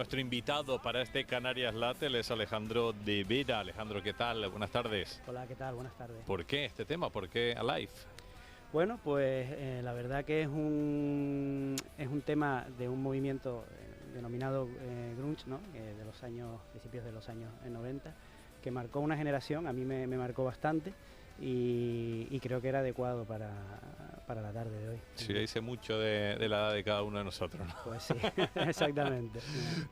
Nuestro invitado para este Canarias Latte es Alejandro de Vera. Alejandro, ¿qué tal? Buenas tardes. Hola, ¿qué tal? Buenas tardes. ¿Por qué este tema? ¿Por qué Alive? Bueno, pues la verdad que es un tema de un movimiento denominado grunge, ¿no? De los años, principios de los años 90, que marcó una generación, a mí me marcó bastante y creo que era adecuado para la tarde de hoy. Sí, dice mucho de la edad de cada uno de nosotros, ¿no? Pues sí, exactamente.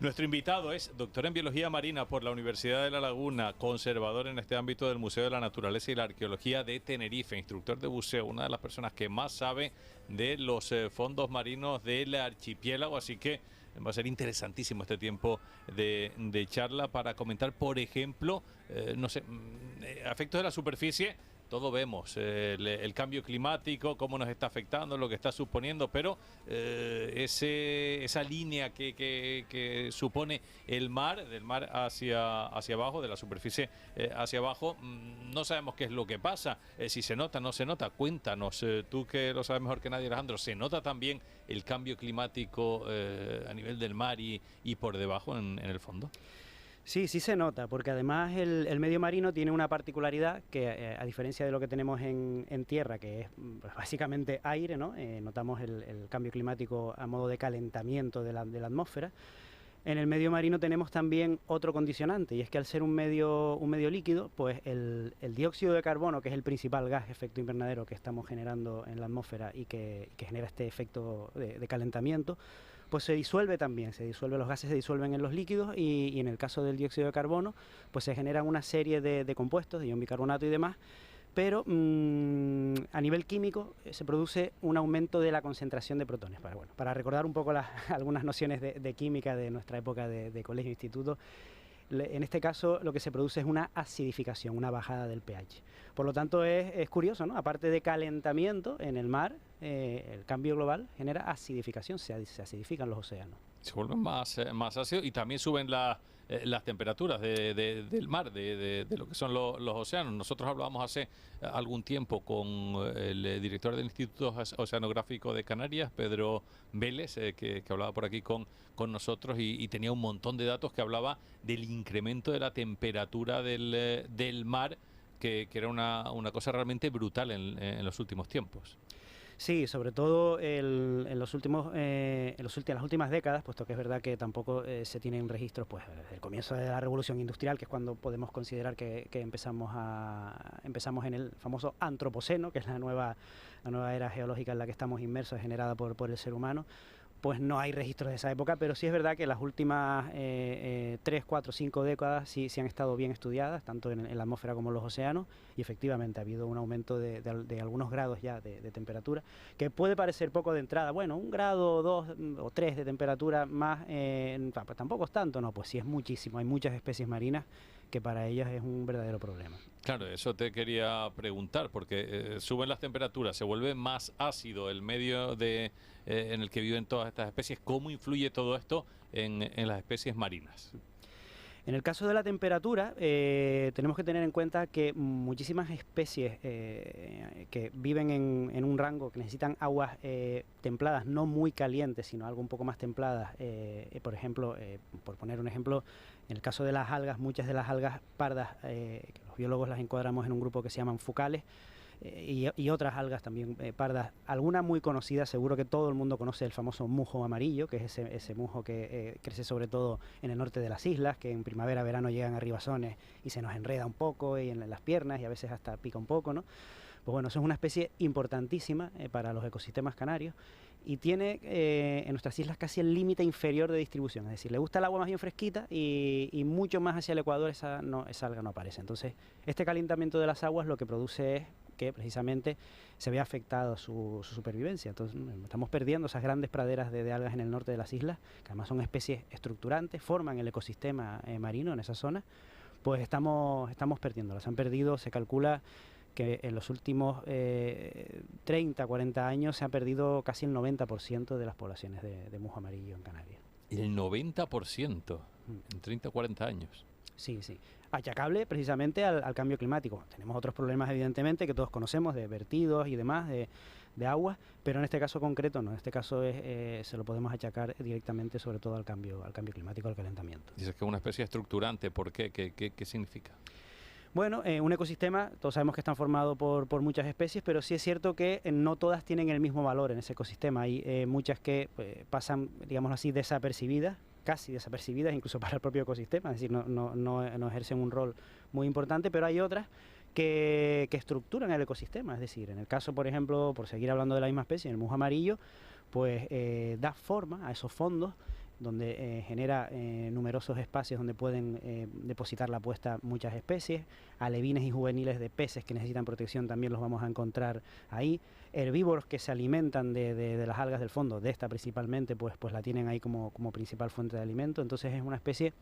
Nuestro invitado es doctor en Biología Marina por la Universidad de La Laguna, conservador en este ámbito del Museo de la Naturaleza y la Arqueología de Tenerife, instructor de buceo, una de las personas que más sabe de los fondos marinos del archipiélago, así que va a ser interesantísimo este tiempo de charla para comentar, por ejemplo, no sé, efectos de la superficie. Todo vemos, el cambio climático, cómo nos está afectando, lo que está suponiendo, pero esa línea que supone el mar, del mar hacia abajo, de la superficie hacia abajo, no sabemos qué es lo que pasa, si se nota, no se nota. Cuéntanos, tú que lo sabes mejor que nadie, Alejandro, ¿se nota también el cambio climático a nivel del mar y por debajo en el fondo? Sí, sí se nota, porque además el medio marino tiene una particularidad que, a diferencia de lo que tenemos en tierra, que es pues, básicamente aire, ¿no? Notamos el cambio climático a modo de calentamiento de la atmósfera. En el medio marino tenemos también otro condicionante, y es que al ser un medio líquido, pues el dióxido de carbono, que es el principal gas efecto invernadero que estamos generando en la atmósfera y que genera este efecto de calentamiento, pues se disuelve también, los gases se disuelven en los líquidos y en el caso del dióxido de carbono, pues se generan una serie de compuestos, de ion bicarbonato y demás, pero a nivel químico se produce un aumento de la concentración de protones. Para recordar un poco algunas nociones de química de nuestra época de colegio e instituto, en este caso lo que se produce es una acidificación, una bajada del pH. Por lo tanto es curioso, ¿no? Aparte de calentamiento en el mar, el cambio global genera acidificación, se acidifican los océanos. Se vuelven más ácidos y también suben las temperaturas del mar, de lo que son los océanos. Nosotros hablábamos hace algún tiempo con el director del Instituto Oceanográfico de Canarias, Pedro Vélez, que hablaba por aquí con nosotros y tenía un montón de datos que hablaba del incremento de la temperatura del mar, que era una cosa realmente brutal en los últimos tiempos. Sí, sobre todo en las últimas décadas, puesto que es verdad que tampoco se tienen registros pues desde el comienzo de la Revolución Industrial, que es cuando podemos considerar que empezamos en el famoso antropoceno, que es la nueva era geológica en la que estamos inmersos, generada por el ser humano. Pues no hay registros de esa época, pero sí es verdad que las últimas 3, 4, 5 décadas sí han estado bien estudiadas, tanto en la atmósfera como en los océanos, y efectivamente ha habido un aumento de algunos grados ya de temperatura, que puede parecer poco de entrada. Bueno, 1 grado, 2 o 3 de temperatura más, pues tampoco es tanto, no, pues sí es muchísimo. Hay muchas especies marinas que para ellas es un verdadero problema. Claro, eso te quería preguntar, porque suben las temperaturas, se vuelve más ácido el medio en el que viven todas estas especies. ¿Cómo influye todo esto en las especies marinas? En el caso de la temperatura, tenemos que tener en cuenta que muchísimas especies que viven en un rango, que necesitan aguas templadas, no muy calientes, sino algo un poco más templadas. Por ejemplo, por poner un ejemplo, en el caso de las algas, muchas de las algas pardas, que los biólogos las encuadramos en un grupo que se llaman fucales, y otras algas también pardas, alguna muy conocida, seguro que todo el mundo conoce el famoso musgo amarillo, que es ese musgo que crece sobre todo en el norte de las islas, que en primavera, verano llegan a ribazones y se nos enreda un poco y en las piernas y a veces hasta pica un poco, ¿no? Pues bueno, eso es una especie importantísima para los ecosistemas canarios y tiene en nuestras islas casi el límite inferior de distribución, es decir, le gusta el agua más bien fresquita y mucho más hacia el ecuador esa alga no aparece. Entonces, este calentamiento de las aguas lo que produce es que precisamente se ve afectada su supervivencia. Entonces estamos perdiendo esas grandes praderas de algas en el norte de las islas, que además son especies estructurantes, forman el ecosistema marino en esa zona, pues estamos perdiéndolas. Han perdido, se calcula que en los últimos 30, 40 años se ha perdido casi el 90% de las poblaciones de musgo amarillo en Canarias. El 90% en 30 o 40 años. Sí, sí. Achacable precisamente al cambio climático. Tenemos otros problemas, evidentemente, que todos conocemos, de vertidos y demás, de de agua, pero en este caso concreto no, en este caso se lo podemos achacar directamente sobre todo al cambio climático, al calentamiento. Dices que es una especie estructurante, ¿por qué? ¿Qué significa? Bueno, un ecosistema, todos sabemos que están formados por muchas especies, pero sí es cierto que no todas tienen el mismo valor en ese ecosistema. Hay muchas que pasan, digamos así, desapercibidas, casi desapercibidas, incluso para el propio ecosistema, es decir, no ejercen un rol muy importante, pero hay otras que estructuran el ecosistema. Es decir, en el caso, por ejemplo, por seguir hablando de la misma especie, el musgo amarillo, pues da forma a esos fondos, donde genera numerosos espacios donde pueden depositar la puesta muchas especies, alevines y juveniles de peces que necesitan protección también los vamos a encontrar ahí, herbívoros que se alimentan de las algas del fondo, de esta principalmente, pues la tienen ahí como principal fuente de alimento. Entonces es una especie,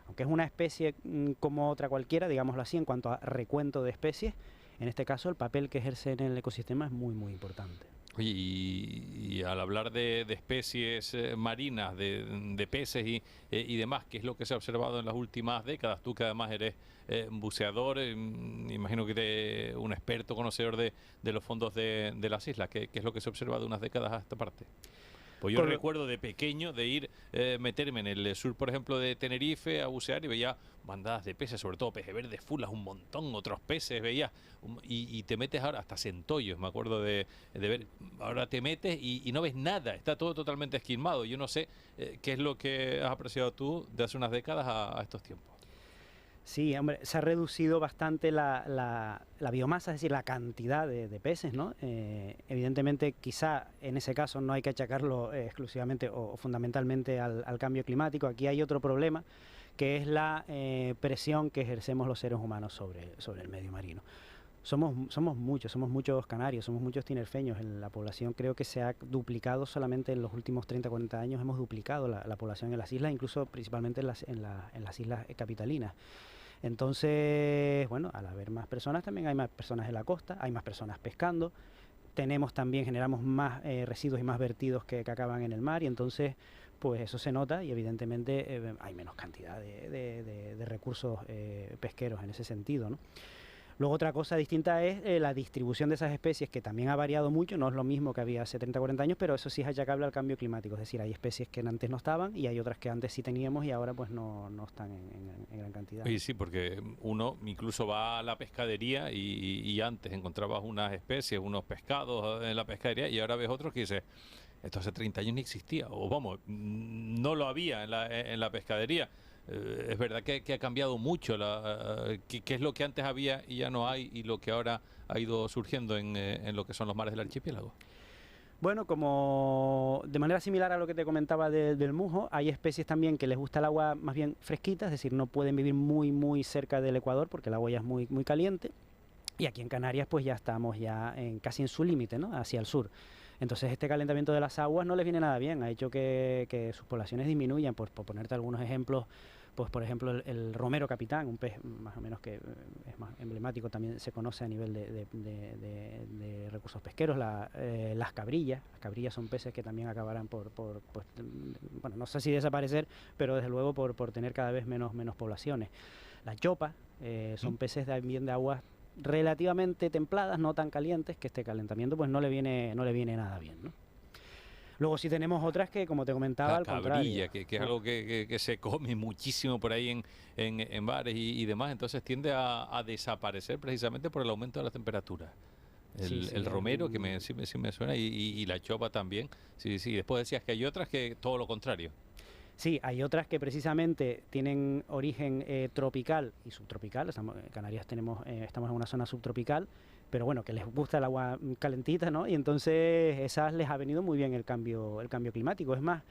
aunque es una especie como otra cualquiera, digámoslo así, en cuanto a recuento de especies, en este caso el papel que ejerce en el ecosistema es muy importante. Oye, y al hablar de especies marinas, de peces y demás, ¿qué es lo que se ha observado en las últimas décadas? Tú que además eres buceador, imagino que eres un experto conocedor de los fondos de las islas, ¿qué es lo que se observa de unas décadas a esta parte? Pues yo recuerdo de pequeño de ir, meterme en el sur, por ejemplo, de Tenerife a bucear y veía bandadas de peces, sobre todo peces verdes, fulas, un montón, otros peces, veía, y te metes ahora, hasta centollos, me acuerdo de ver, ahora te metes y no ves nada, está todo totalmente esquilmado. Yo no sé qué es lo que has apreciado tú de hace unas décadas a estos tiempos. Sí, hombre, se ha reducido bastante la biomasa, es decir, la cantidad de peces, ¿no? Evidentemente, quizá en ese caso no hay que achacarlo exclusivamente o fundamentalmente al cambio climático. Aquí hay otro problema, que es la presión que ejercemos los seres humanos sobre el medio marino. Somos muchos canarios, somos muchos tinerfeños. La población creo que se ha duplicado solamente en los últimos 30 o 40 años, hemos duplicado la población en las islas, incluso principalmente en las islas capitalinas. Entonces, bueno, al haber más personas también hay más personas en la costa, hay más personas pescando, generamos más residuos y más vertidos que acaban en el mar, y entonces pues eso se nota y evidentemente hay menos cantidad de recursos pesqueros en ese sentido, ¿no? Luego otra cosa distinta es la distribución de esas especies, que también ha variado mucho, no es lo mismo que había hace 30 o 40 años, pero eso sí es achacable al cambio climático, es decir, hay especies que antes no estaban y hay otras que antes sí teníamos y ahora pues no están en gran cantidad. Y sí, porque uno incluso va a la pescadería y antes encontrabas unas especies, unos pescados en la pescadería y ahora ves otros que dices, esto hace 30 años ni existía, o vamos, no lo había en la pescadería. Es verdad que ha cambiado mucho qué es lo que antes había y ya no hay, y lo que ahora ha ido surgiendo en lo que son los mares del archipiélago. Bueno, como de manera similar a lo que te comentaba del musgo, hay especies también que les gusta el agua más bien fresquita, es decir, no pueden vivir muy cerca del Ecuador porque el agua ya es muy caliente, y aquí en Canarias pues ya estamos casi en su límite, ¿no? Hacia el sur. Entonces este calentamiento de las aguas no les viene nada bien, ha hecho que sus poblaciones disminuyan. Por ponerte algunos ejemplos, pues por ejemplo el romero capitán, un pez más o menos que es más emblemático, también se conoce a nivel de recursos pesqueros. Las cabrillas son peces que también acabarán pues, bueno, no sé si desaparecer, pero desde luego por tener cada vez menos poblaciones. Las chopas son peces también de aguas relativamente templadas, no tan calientes, que este calentamiento pues no le viene nada bien, ¿no? Luego sí tenemos otras que, como te comentaba, la al cabrilla, contrario, que es algo que se come muchísimo por ahí en bares y demás, entonces tiende a desaparecer precisamente por el aumento de la temperatura. El romero, que sí me suena, y la chopa también. Sí, después decías que hay otras que todo lo contrario. Sí, hay otras que precisamente tienen origen tropical y subtropical. En Canarias estamos en una zona subtropical, pero bueno, que les gusta el agua calentita, ¿no? Y entonces esas les ha venido muy bien el cambio climático. Es más,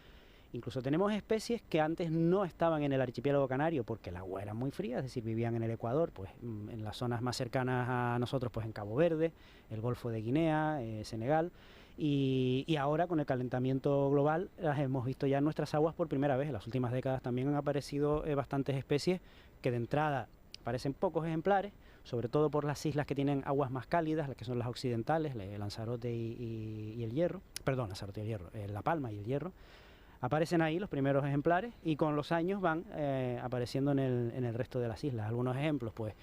incluso tenemos especies que antes no estaban en el archipiélago canario porque el agua era muy fría, es decir, vivían en el Ecuador, pues en las zonas más cercanas a nosotros, pues en Cabo Verde, el Golfo de Guinea, Senegal. Y ahora con el calentamiento global las hemos visto ya en nuestras aguas por primera vez. En las últimas décadas también han aparecido bastantes especies que de entrada parecen pocos ejemplares, sobre todo por las islas que tienen aguas más cálidas, las que son las occidentales, Lanzarote y el Hierro, perdón, Lanzarote y el Hierro, La Palma y el Hierro. Aparecen ahí los primeros ejemplares y con los años van apareciendo en el resto de las islas. Algunos ejemplos, pues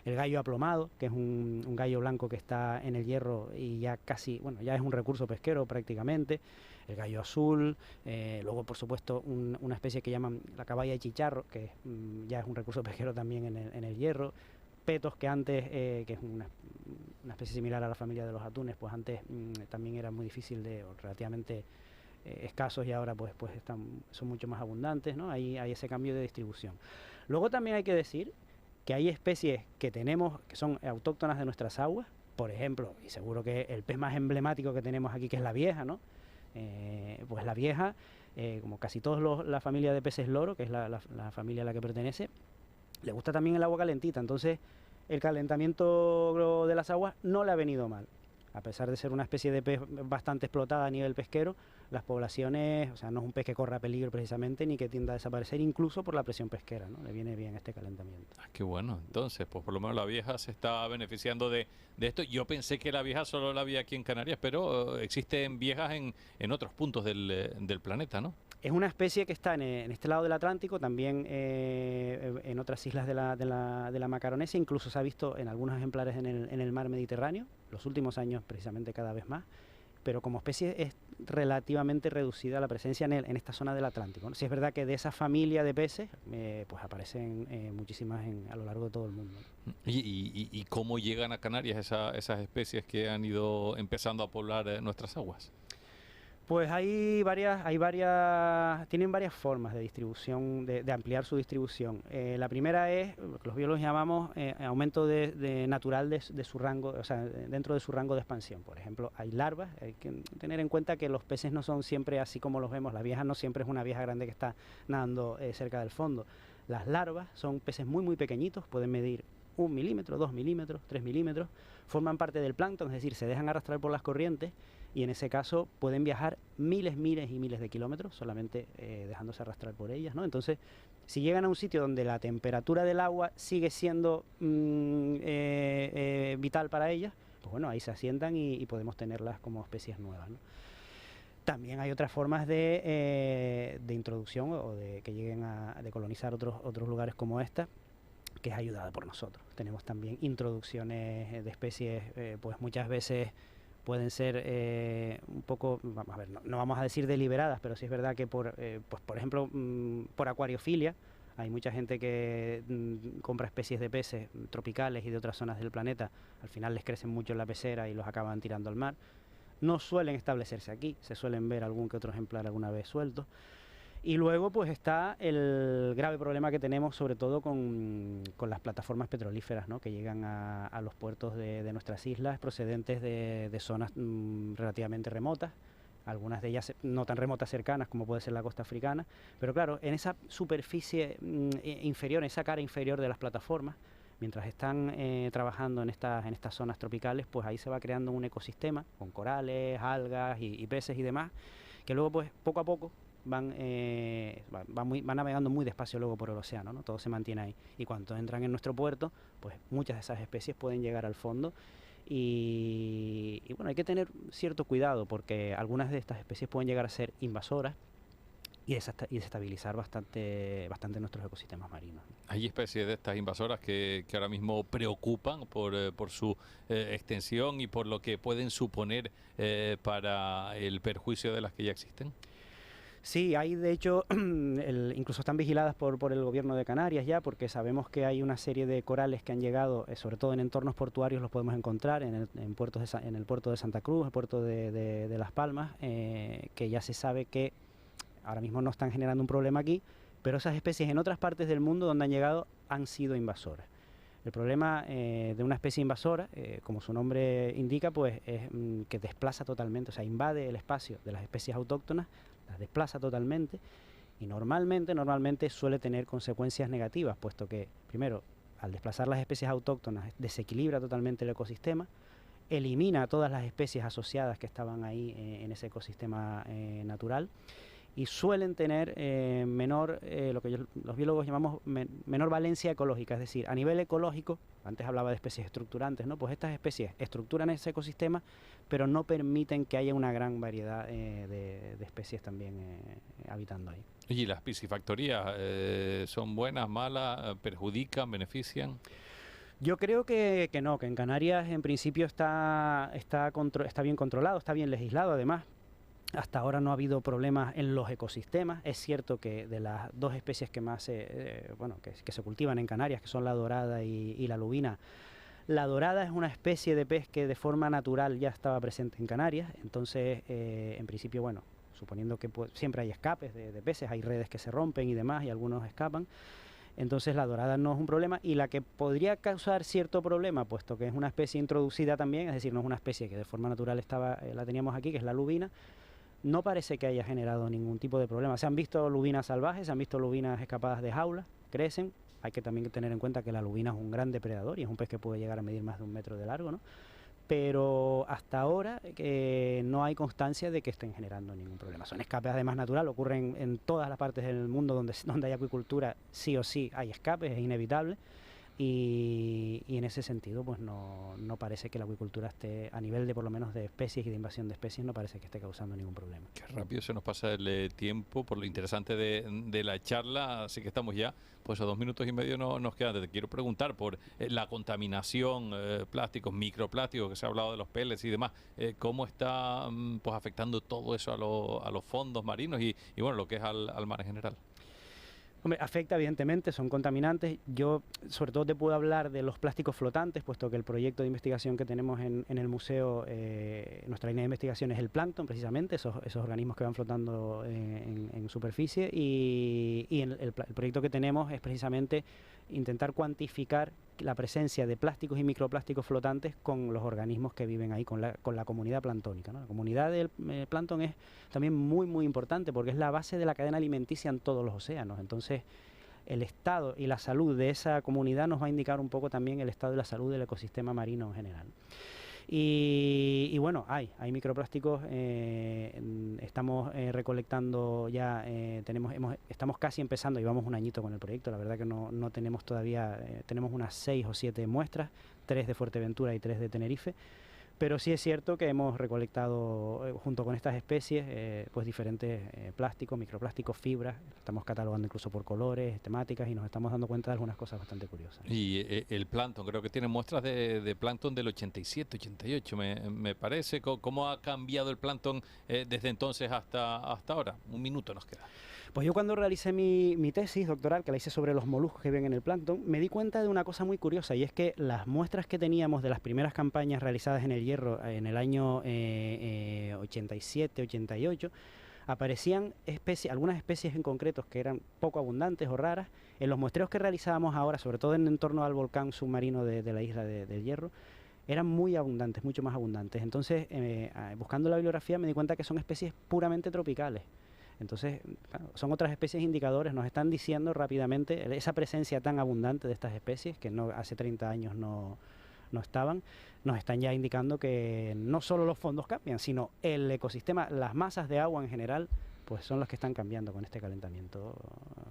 El gallo aplomado, que es un gallo blanco que está en el hierro y ya casi, bueno, ya es un recurso pesquero prácticamente. El gallo azul, luego por supuesto una especie que llaman la caballa de chicharro, que ya es un recurso pesquero también en el hierro. Petos, que antes, que es una especie similar a la familia de los atunes, pues antes también era muy difícil o relativamente escasos, y ahora pues son mucho más abundantes, ¿no? Hay ese cambio de distribución. Luego también hay que decir que hay especies que tenemos que son autóctonas de nuestras aguas, por ejemplo, y seguro que el pez más emblemático que tenemos aquí, que es la vieja, ¿no? Pues la vieja, como casi toda la familia de peces loro, que es la familia a la que pertenece, le gusta también el agua calentita. Entonces el calentamiento de las aguas no le ha venido mal. A pesar de ser una especie de pez bastante explotada a nivel pesquero, las poblaciones, o sea, no es un pez que corra peligro precisamente, ni que tienda a desaparecer incluso por la presión pesquera, ¿no? Le viene bien este calentamiento. Ah, qué bueno. Entonces, pues por lo menos la vieja se está beneficiando de esto. Yo pensé que la vieja solo la había aquí en Canarias, pero existen viejas en otros puntos del planeta, ¿no? Es una especie que está en este lado del Atlántico, también en otras islas de la Macaronesia, incluso se ha visto en algunos ejemplares en el mar Mediterráneo, los últimos años precisamente cada vez más, pero como especie es relativamente reducida la presencia en esta zona del Atlántico, ¿no? Sí es verdad que de esa familia de peces pues aparecen muchísimas a lo largo de todo el mundo. ¿Y cómo llegan a Canarias esas especies que han ido empezando a poblar nuestras aguas? Pues tienen varias formas de distribución, de ampliar su distribución. La primera es lo que los biólogos llamamos aumento natural de su rango, o sea, dentro de su rango de expansión. Por ejemplo, hay larvas, hay que tener en cuenta que los peces no son siempre así como los vemos, la vieja no siempre es una vieja grande que está nadando cerca del fondo. Las larvas son peces muy pequeñitos, pueden medir 1 milímetro, 2 milímetros, 3 milímetros, forman parte del plancton, es decir, se dejan arrastrar por las corrientes y en ese caso pueden viajar miles y miles de kilómetros solamente dejándose arrastrar por ellas, ¿no? Entonces, si llegan a un sitio donde la temperatura del agua sigue siendo vital para ellas, pues bueno, ahí se asientan y podemos tenerlas como especies nuevas, ¿no? También hay otras formas de introducción o de que lleguen de colonizar otros lugares como esta, que es ayudada por nosotros. Tenemos también introducciones de especies, pues muchas veces pueden ser un poco, vamos a ver, no vamos a decir deliberadas, pero sí es verdad que pues por ejemplo, por acuariofilia, hay mucha gente que compra especies de peces tropicales y de otras zonas del planeta, al final les crecen mucho en la pecera y los acaban tirando al mar. No suelen establecerse aquí, se suelen ver algún que otro ejemplar alguna vez suelto. Y luego pues está el grave problema que tenemos sobre todo con las plataformas petrolíferas, ¿no? Que llegan a los puertos de nuestras islas procedentes de zonas relativamente remotas, algunas de ellas no tan remotas cercanas como puede ser la costa africana, pero claro, en esa superficie inferior, en esa cara inferior de las plataformas, mientras están trabajando en estas zonas tropicales, pues ahí se va creando un ecosistema con corales, algas y peces y demás, que luego pues poco a poco van navegando muy despacio luego por el océano, ¿no? Todo se mantiene ahí. Y cuando entran en nuestro puerto, pues muchas de esas especies pueden llegar al fondo. Y bueno, hay que tener cierto cuidado porque algunas de estas especies pueden llegar a ser invasoras y desestabilizar bastante nuestros ecosistemas marinos. Hay especies de estas invasoras que ahora mismo preocupan por su extensión y por lo que pueden suponer para el perjuicio de las que ya existen. Sí, hay de hecho, incluso están vigiladas por el gobierno de Canarias ya, porque sabemos que hay una serie de corales que han llegado, sobre todo en entornos portuarios los podemos encontrar, en el puerto de Santa Cruz, el puerto de Las Palmas, que ya se sabe que ahora mismo no están generando un problema aquí, pero esas especies en otras partes del mundo donde han llegado han sido invasoras. El problema de una especie invasora, como su nombre indica, pues es que desplaza totalmente, o sea, invade el espacio de las especies autóctonas, las desplaza totalmente y normalmente suele tener consecuencias negativas, puesto que, primero, al desplazar las especies autóctonas desequilibra totalmente el ecosistema, elimina a todas las especies asociadas que estaban ahí en ese ecosistema natural y suelen tener lo que los biólogos llamamos menor valencia ecológica, es decir, a nivel ecológico, antes hablaba de especies estructurantes, ¿no? Pues estas especies estructuran ese ecosistema, pero no permiten que haya una gran variedad de especies también habitando ahí. ¿Y las piscifactorías son buenas, malas, perjudican, benefician? Yo creo que no, que en Canarias en principio está bien controlado, está bien legislado además. Hasta ahora no ha habido problemas en los ecosistemas. Es cierto que de las dos especies que más que se cultivan en Canarias, que son la dorada y la lubina, la dorada es una especie de pez que de forma natural ya estaba presente en Canarias. Entonces, en principio, bueno, suponiendo que siempre hay escapes de peces, hay redes que se rompen y demás, y algunos escapan. Entonces la dorada no es un problema, y la que podría causar cierto problema, puesto que es una especie introducida también, es decir, no es una especie que de forma natural la teníamos aquí, que es la lubina, no parece que haya generado ningún tipo de problema. Se han visto lubinas salvajes, se han visto lubinas escapadas de jaula, crecen. Hay que también tener en cuenta que la lubina es un gran depredador y es un pez que puede llegar a medir más de 1 metro de largo, ¿no? Pero hasta ahora no hay constancia de que estén generando ningún problema. Son escapes además natural, ocurren en todas las partes del mundo donde hay acuicultura, sí o sí hay escapes, es inevitable. Y en ese sentido pues no parece que la acuicultura esté, a nivel de por lo menos de especies y de invasión de especies, no parece que esté causando ningún problema. Qué rápido se nos pasa el tiempo por lo interesante de la charla, así que estamos ya, pues a 2 minutos y medio nos quedan. Te quiero preguntar por la contaminación, plásticos, microplásticos, que se ha hablado de los pellets y demás, cómo está pues afectando todo eso a los fondos marinos y bueno, lo que es al mar en general. Hombre, afecta evidentemente, son contaminantes. Yo sobre todo te puedo hablar de los plásticos flotantes, puesto que el proyecto de investigación que tenemos en el museo, nuestra línea de investigación es el plancton, precisamente, esos organismos que van flotando en superficie, y el proyecto que tenemos es precisamente intentar cuantificar la presencia de plásticos y microplásticos flotantes con los organismos que viven ahí, con la comunidad planctónica, ¿no? La comunidad del plancton es también muy muy importante porque es la base de la cadena alimenticia en todos los océanos. Entonces el estado y la salud de esa comunidad nos va a indicar un poco también el estado y la salud del ecosistema marino en general. Y bueno, hay microplásticos, estamos recolectando ya, estamos casi empezando, llevamos 1 añito con el proyecto, la verdad que no tenemos todavía, tenemos unas 6 o 7 muestras, 3 de Fuerteventura y 3 de Tenerife, pero sí es cierto que hemos recolectado junto con estas especies pues diferentes plásticos, microplásticos, fibras, estamos catalogando incluso por colores, temáticas, y nos estamos dando cuenta de algunas cosas bastante curiosas. Y el plancton, creo que tiene muestras de plancton del 87, 88, me parece. ¿Cómo ha cambiado el plancton desde entonces hasta ahora? 1 minuto nos queda. Pues yo cuando realicé mi tesis doctoral, que la hice sobre los moluscos que viven en el plancton, me di cuenta de una cosa muy curiosa, y es que las muestras que teníamos de las primeras campañas realizadas en el Hierro en el año 87, 88, aparecían algunas especies en concretos que eran poco abundantes o raras. En los muestreos que realizábamos ahora, sobre todo en torno al volcán submarino de la isla del Hierro, eran muy abundantes, mucho más abundantes. Entonces, buscando la bibliografía me di cuenta que son especies puramente tropicales. Entonces, claro, son otras especies indicadores, nos están diciendo rápidamente esa presencia tan abundante de estas especies, que hace 30 años no estaban, nos están ya indicando que no solo los fondos cambian, sino el ecosistema, las masas de agua en general, pues son las que están cambiando con este calentamiento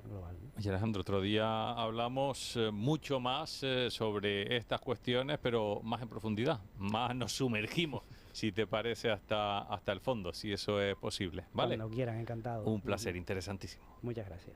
global. Oye, Alejandro, otro día hablamos mucho más sobre estas cuestiones, pero más en profundidad, más nos sumergimos, si te parece, hasta el fondo, si eso es posible. ¿Vale? Cuando quieran, encantado. Un placer, interesantísimo. Muchas gracias.